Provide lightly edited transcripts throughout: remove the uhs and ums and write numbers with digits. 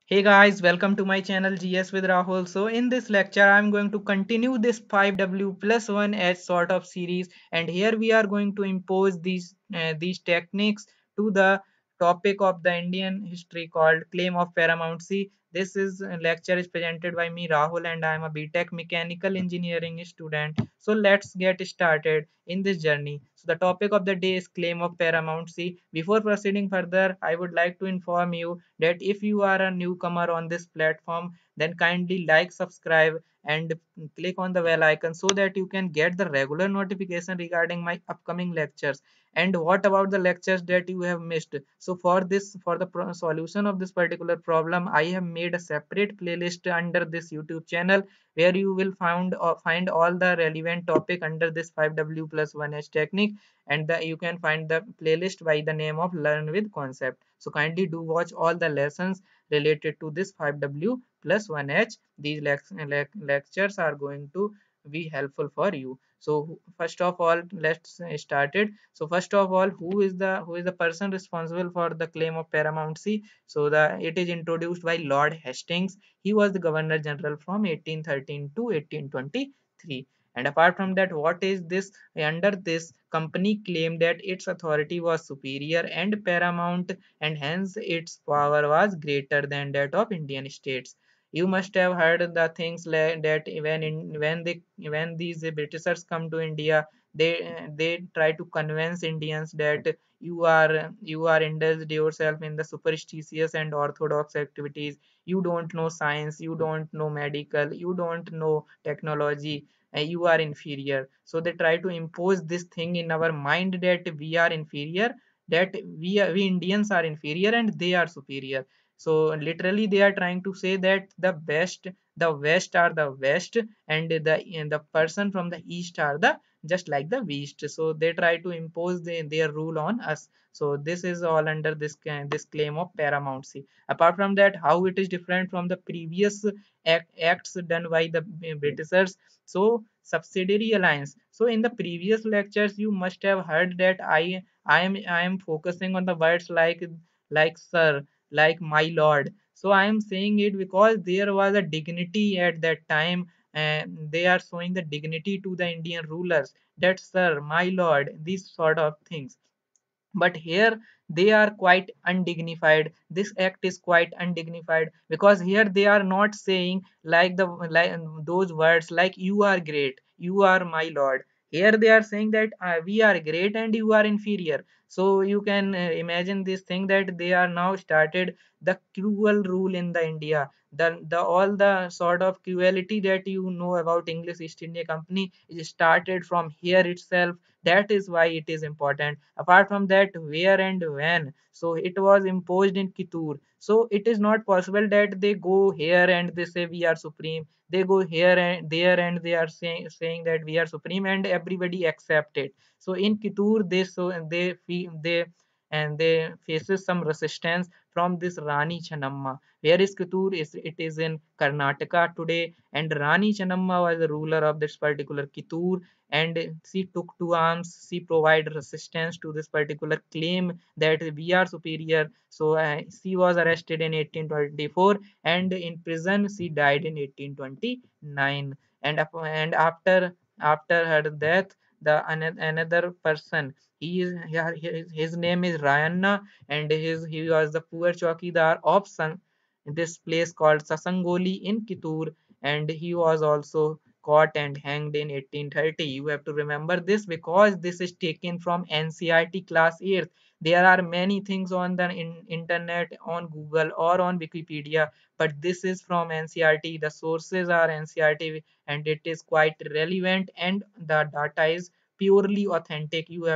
Hey guys, welcome to my channel GS with Rahul. So in this lecture, I'm going to continue this 5W plus 1H sort of series, and here we are going to impose these techniques to the topic of the Indian history called claim of paramountcy. This is lecture is presented by me Rahul, and I am a BTech mechanical engineering student. So let's get started in this journey. So the topic of the day is claim of paramountcy. Before proceeding further, I would like to inform you that if you are a newcomer on this platform, then kindly like, subscribe, and click on the bell icon so that you can get the regular notification regarding my upcoming lectures. And what about the lectures that you have missed? So for the solution of this particular problem, I have made a separate playlist under this YouTube channel where you will find all the relevant topic under this 5W plus 1H technique, and you can find the playlist by the name of learn with concept. So kindly do watch all the lessons related to this 5W plus 1H. These lectures are going to be helpful for you. So first of all, let's start it. So first of all, who is the person responsible for the claim of paramountcy? So the it is introduced by Lord Hastings. He was the Governor General from 1813 to 1823. And apart from that, what is this? Under this, company claimed that its authority was superior and paramount, and hence its power was greater than that of Indian states. You must have heard the things like that when these Britishers come to India, they try to convince Indians that you are indulged yourself in the superstitious and orthodox activities. You don't know science, you don't know medical, you don't know technology, you are inferior. So they try to impose this thing in our mind that we are inferior, that we Indians are inferior and they are superior. So literally they are trying to say that the west are the west, and the person from the east are the just like the west. So they try to impose their rule on us. So this is all under this claim of paramountcy. Apart from that, how it is different from the previous acts done by the Britishers. So subsidiary alliance. So in the previous lectures, you must have heard that I am focusing on the words like sir, like my lord. So I am saying it because there was a dignity at that time, and they are showing the dignity to the Indian rulers. That sir, my lord, these sort of things. But here they are quite undignified. This act is quite undignified because here they are not saying like those words like you are great, you are my lord. Here they are saying that we are great and you are inferior. So you can imagine this thing that they are now started the cruel rule in the India. The all the sort of cruelty that you know about English East India Company is started from here itself. That is why it is important. Apart from that, where and when, so it was imposed in Kittur. So it is not possible that they go here and they say we are supreme. They go here and there and they are saying that we are supreme and everybody accept it. So in Kittur, they faces some resistance from this Rani Chanamma. Where is Kittur? It is in Karnataka today, and Rani Chanamma was the ruler of this particular Kittur, and she took to arms. She provided resistance to this particular claim that we are superior. So she was arrested in 1824, and in prison she died in 1829. And after her death, the another person, his name is Rayanna, and he was the poor chowkidar of this place called Sasangoli in Kittur, and he was also caught and hanged in 1830. You have to remember this because this is taken from NCRT class 8th. There are many things on the internet, on Google or on Wikipedia, but this is from NCRT. The sources are NCRT, and it is quite relevant, and the data is purely authentic. You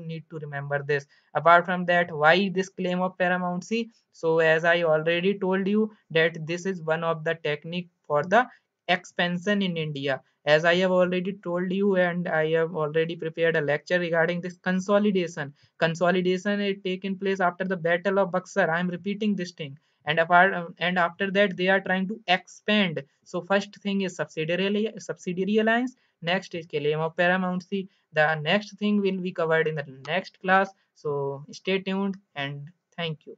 need to remember this. Apart from that, why this claim of paramountcy? So as I already told you that this is one of the technique for the expansion in India. As I have already told you, and I have already prepared a lecture regarding this consolidation. Consolidation is taken place after the Battle of Buxar. I am repeating this thing. And after that, they are trying to expand. So first thing is subsidiary alliance. Next is claim of paramountcy. The next thing will be covered in the next class. So stay tuned and thank you.